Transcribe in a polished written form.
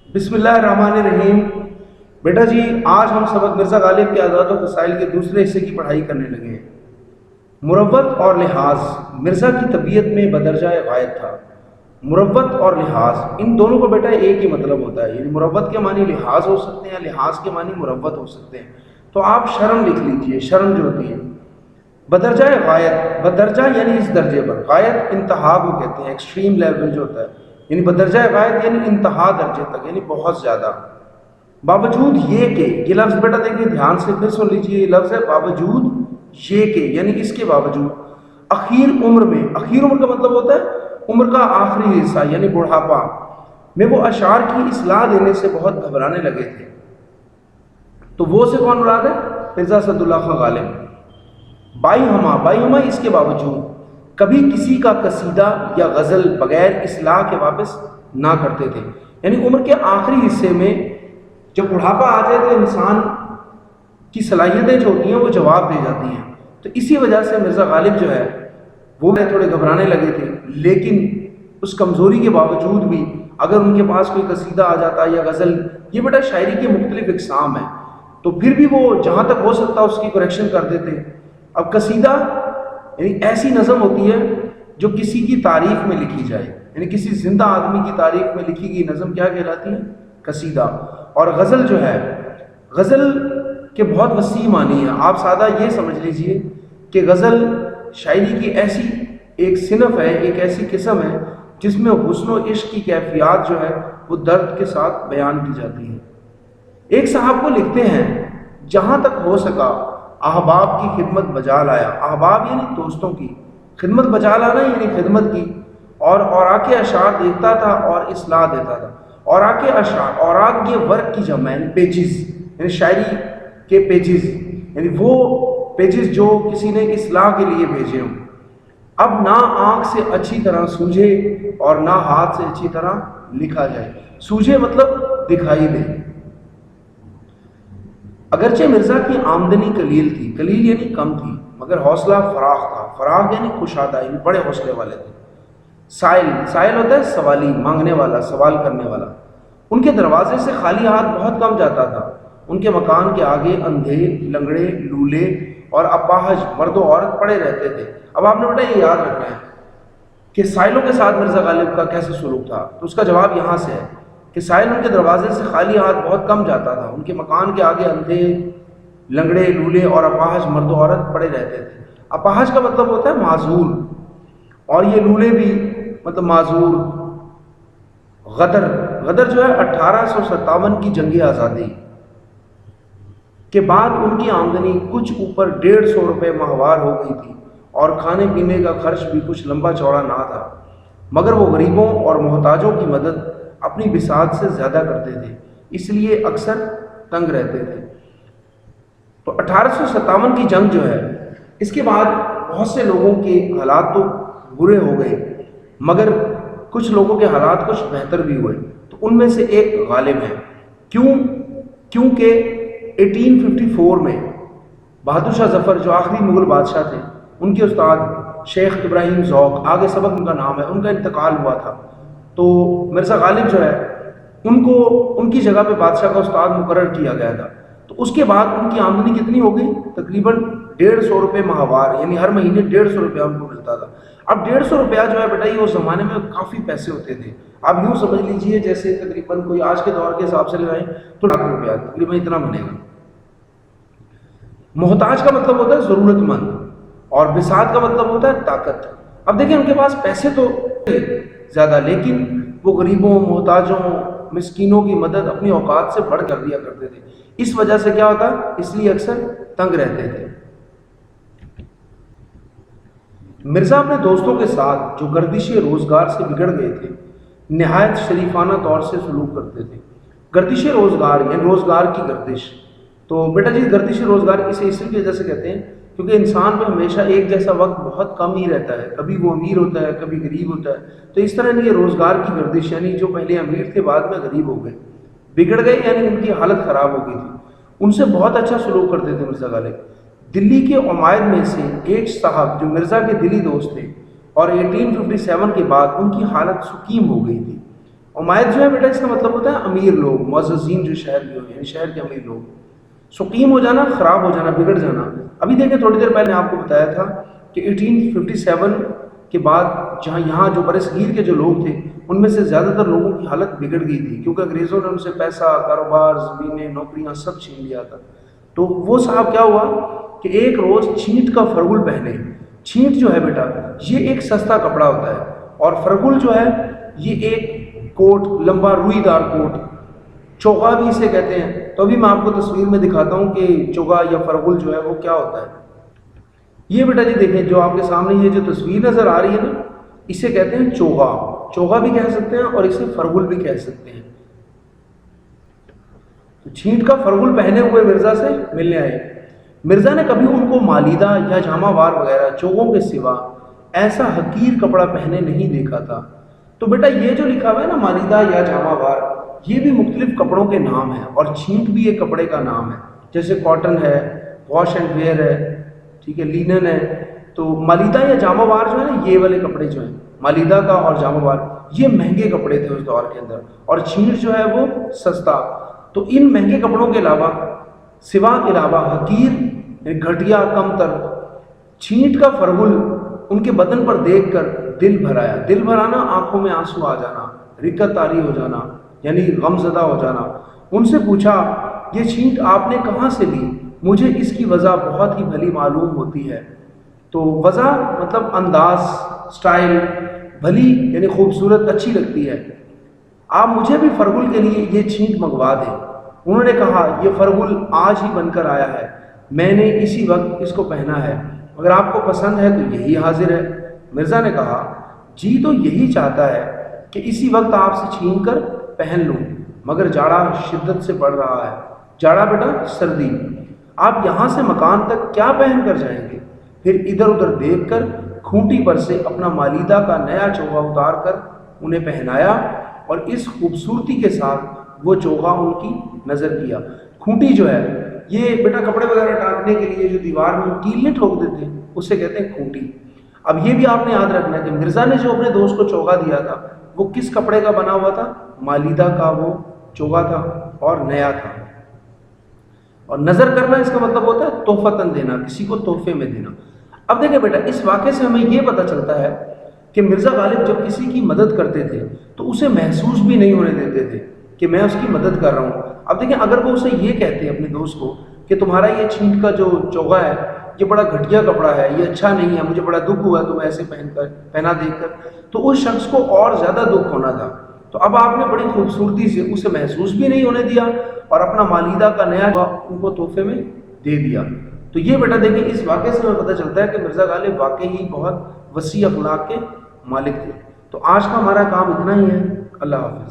बिस्मिल्लाहिर्रहमानिर्रहीम। बेटा जी, आज हम सबक मिर्ज़ा गालिब के आदात और फ़साइल के दूसरे हिस्से की पढ़ाई करने लगे हैं। मुरव्वत और लिहाज मिर्ज़ा की तबीयत में बदरजा गायत था। मुरव्वत और लिहाज इन दोनों को बेटा एक ही मतलब होता है, यानी मुरव्वत के मानी लिहाज हो सकते हैं, लिहाज के मानी मुरव्वत हो सकते हैं। तो आप शर्म लिख लीजिए, शर्म जो होती है। बदरजा गायत, बदरजा यानी इस दर्जे पर, गायत इंतहा को कहते हैं, एक्सट्रीम लेवल जो होता है, यानी बदरजा गायत यानी इंतहा दर्जे तक, यानी बहुत ज़्यादा। बावजूद ये लफ्ज़ बेटा देखिए ध्यान से फिर सुन लीजिए, ये लफ्ज़ है बावजूद ये के, यानी इसके बावजूद। अखीर उम्र में, अखीर उम्र का मतलब होता है उम्र का आखिरी हिस्सा यानी बुढ़ापा में, वो अशार की इस्लाह देने से बहुत घबराने लगे थे। तो वो से कौन मुराद है? मिर्ज़ा असदुल्लाह खां गालिब। बाई हमा इसके बावजूद कभी किसी का कसीदा या गज़ल बगैर इस्लाह के वापस ना करते थे, यानी उम्र के आखिरी हिस्से में जब बुढ़ापा आ जाए तो इंसान की सलाहियतें जो होती हैं वो जवाब दे जाती हैं। तो इसी वजह से मिर्ज़ा गालिब जो है वो थोड़े घबराने लगे थे, लेकिन उस कमज़ोरी के बावजूद भी अगर उनके पास कोई कसीदा आ जाता या गज़ल, ये बेटा शायरी के मुख्तलिफ इक़साम है, तो फिर भी वो जहाँ तक हो सकता उसकी करेक्शन कर देते। अब कसीदा यानी ऐसी नज़म होती है जो किसी की तारीफ़ में लिखी जाए, यानी किसी ज़िंदा आदमी की तारीफ़ में लिखी गई नज़म क्या कहलाती है? कसीदा। और गज़ल जो है, गज़ल के बहुत वसी मानी है। आप सादा ये समझ लीजिए कि गज़ल शायरी की ऐसी एक सिनफ है, एक ऐसी किस्म है जिसमें हुस्न व इश्क की कैफियत जो है वो दर्द के साथ बयान की जाती है। एक साहब को लिखते हैं, जहाँ तक हो सका अहबाब की खिदमत बजा लाया। अहबाब यानी दोस्तों की खिदमत बजा लाना यानी खिदमत की। और आके अशार देखता था और इस्लाह देता था। और आके अशार, और आग ये वर्क की जमा यानी पेजेस, यानी शायरी के पेजेस, यानी वो पेजेस जो किसी ने इस्लाह के लिए भेजे हों। अब ना आँख से अच्छी तरह सूझे और ना हाथ से अच्छी तरह लिखा जाए। सूझे मतलब दिखाई दे। अगरचे मिर्ज़ा की आमदनी कलील थी, कलील यानी कम थी, मगर हौसला फराख था। फराख यानी खुशादा, यानी बड़े हौसले वाले थे। साइल होता है सवाली, मांगने वाला, सवाल करने वाला। उनके दरवाजे से खाली हाथ बहुत कम जाता था। उनके मकान के आगे अंधे, लंगड़े, लूले और अपाहज मर्द और औरत पड़े रहते थे। अब आपने बेटा ये याद रखना है कि साइलों के साथ मिर्ज़ा गालिब का कैसे सलूक था। तो उसका जवाब यहाँ से है कि साहिल उनके दरवाजे से खाली हाथ बहुत कम जाता था। उनके मकान के आगे अंधे, लंगड़े, लूले और अपाहज मर्द औरत पड़े रहते थे। अपाहज का मतलब होता है माजूर, और ये लूले भी मतलब माजूर। गदर जो है 1857 की जंग आज़ादी के बाद उनकी आमदनी कुछ ऊपर 150 रुपये माहवार हो गई थी, और खाने पीने का खर्च भी कुछ लंबा चौड़ा ना था। मगर वो गरीबों और मोहताजों की मदद अपनी बिसात से ज़्यादा करते थे, इसलिए अक्सर तंग रहते थे। तो 1857 की जंग जो है, इसके बाद बहुत से लोगों के हालात तो बुरे हो गए, मगर कुछ लोगों के हालात कुछ बेहतर भी हुए। तो उनमें से एक गालिब है। क्योंकि 1854 में बहादुर शाह जफ़र जो आखिरी मुग़ल बादशाह थे, उनके उस्ताद शेख इब्राहिम ज़ौक़, आगे सबक उनका नाम है, उनका इंतकाल हुआ था। तो मिर्ज़ा गालिब जो है उनको उनकी जगह पे बादशाह का उस्ताद मुकर्रर किया गया था। तो उसके बाद उनकी आमदनी कितनी हो गई? तकरीबन 150 रुपये माहवार, यानी हर महीने 150 रुपया उनको मिलता था। अब 150 रुपया जो है बेटा ये उस ज़माने में काफ़ी पैसे होते थे। आप यूँ समझ लीजिए जैसे तकरीबन कोई आज के दौर के हिसाब से लगाएं तो लाख रुपया तकरीबन इतना बनेगा। मोहताज का मतलब होता है ज़रूरतमंद, और बिसात का मतलब होता है ताकत। अब देखिए उनके पास पैसे तो ज़्यादा, लेकिन वो गरीबों, मोहताजों, मिस्कीनों की मदद अपनी औकात से बढ़ कर दिया करते थे। इस वजह से क्या होता, इसलिए अक्सर तंग रहते थे। मिर्ज़ा अपने दोस्तों के साथ जो गर्दिश रोज़गार से बिगड़ गए थे, नहायत शरीफाना तौर से सलूक करते थे। गर्दिश रोज़गार यानी रोज़गार की गर्दिश। तो बेटा जी गर्दिश रोज़गार इसे इसी वजह से कहते हैं क्योंकि इंसान पे हमेशा एक जैसा वक्त बहुत कम ही रहता है, कभी वो अमीर होता है, कभी गरीब होता है। तो इस तरह ये रोज़गार की गर्दिश, यानी जो पहले अमीर थे बाद में गरीब हो गए, बिगड़ गए, यानी उनकी हालत ख़राब हो गई थी। उनसे बहुत अच्छा सलूक करते थे मिर्ज़ा गालिब। दिल्ली के उमायद में से एक साहब जो मिर्ज़ा के दिली दोस्त थे, और 1857 के बाद उनकी हालत सुकीम हो गई थी, उमायद जो है बेटा इसका मतलब होता है अमीर लोग, मुअज़्ज़ज़ीन जो शहर के हों, यानी शहर के अमीर लोग। सुकीम हो जाना, ख़राब हो जाना, बिगड़ जाना। अभी देखें थोड़ी देर पहले आपको बताया था कि 1857 के बाद जहाँ यहाँ जो बरसगीर के जो लोग थे उनमें से ज़्यादातर लोगों की हालत बिगड़ गई थी, क्योंकि अंग्रेज़ों ने उनसे पैसा, कारोबार, ज़मीनें, नौकरियाँ सब छीन लिया था। तो वो साहब क्या हुआ कि एक रोज़ छींट का फरगुल पहने। छींट जो है बेटा ये एक सस्ता कपड़ा होता है, और फरगुल जो है ये एक कोट, लंबा रुईदार कोट, चोगा भी इसे कहते हैं। तो अभी मैं आपको तस्वीर में दिखाता हूँ कि चोगा या फरगुल जो है वो क्या होता है। ये बेटा जी देखें, जो आपके सामने ये जो तस्वीर नज़र आ रही है ना, इसे कहते हैं चोगा। चोगा भी कह सकते हैं और इसे फरगुल भी कह सकते हैं। तो छींट का फरगुल पहने हुए मिर्ज़ा से मिलने आए। मिर्ज़ा ने कभी उनको मालीदा या जामावार वगैरह चोगों के सिवा ऐसा हकीर कपड़ा पहने नहीं देखा था। तो बेटा ये जो लिखा हुआ है ना मालीदा या जामावार, ये भी मुख्तलिफ कपड़ों के नाम हैं, और छींट भी एक कपड़े का नाम है। जैसे कॉटन है, वॉश एंड वेयर है, ठीक है, लिनन है। तो मालीदा या जामावार जो है ना, ये वाले कपड़े जो हैं मालीदा का और जामावार, ये महंगे कपड़े थे उस दौर के अंदर, और छींट जो है वो सस्ता। तो इन महंगे कपड़ों के अलावा अलावा हकीर, घटिया, कमतर छींट का फरगुल उनके बदन पर देखकर दिल भर आया। दिल भर आना, आंखों में आंसू आ जाना, रिक्कत तारी हो जाना, यानी गमज़दा हो जाना। उनसे पूछा, ये छींट आपने कहाँ से ली? मुझे इसकी वजह बहुत ही भली मालूम होती है। तो वजह मतलब अंदाज, स्टाइल, भली यानी खूबसूरत, अच्छी लगती है। आप मुझे भी फरगुल के लिए ये छींट मंगवा दें। उन्होंने कहा, ये फरगुल आज ही बनकर आया है, मैंने इसी वक्त इसको पहना है, अगर आपको पसंद है तो यही हाजिर है। मिर्ज़ा ने कहा, जी तो यही चाहता है कि इसी वक्त आपसे छीन कर पहन लूँ, मगर जाड़ा शिद्दत से बढ़ रहा है। जाड़ा बेटा सर्दी। आप यहाँ से मकान तक क्या पहन कर जाएंगे? फिर इधर उधर देख कर खूंटी पर से अपना मालीदा का नया चोगा उतार कर उन्हें पहनाया, और इस खूबसूरती के साथ वो चोगा उनकी नज़र किया। खूंटी जो है ये बेटा कपड़े वगैरह टांगने के लिए जो दीवार में कीलें ठोक देते हैं उसे कहते हैं खूंटी। अब ये भी आपने याद रखना है कि मिर्ज़ा ने जो अपने दोस्त को चोगा दिया था वो किस कपड़े का बना हुआ था? मालीदा का वो चोगा था, और नया था। और नज़र करना इसका मतलब होता है तोहफतन देना, किसी को तोहफे में देना। अब देखिए बेटा, इस वाक़े से हमें ये पता चलता है कि मिर्ज़ा गालिब जब किसी की मदद करते थे तो उसे महसूस भी नहीं होने देते थे कि मैं उसकी मदद कर रहा हूँ। अब देखिए, अगर वो उसे ये कहते अपने दोस्त को कि तुम्हारा ये छींट का जो चोगा है ये बड़ा घटिया कपड़ा है, ये अच्छा नहीं है, मुझे बड़ा दुख हुआ तुम ऐसे पहना देखकर, तो उस शख्स को और ज़्यादा दुख होना था। तो अब आपने बड़ी खूबसूरती से उसे महसूस भी नहीं होने दिया और अपना मालीदा का नया उनको तोहफे में दे दिया। तो ये बेटा देखिए, इस वाक़े से हमें पता चलता है कि मिर्ज़ा गालिब वाकई ही बहुत वसी अखलाक के मालिक थे। तो आज का हमारा काम इतना ही है। अल्लाह हाफ़िज़।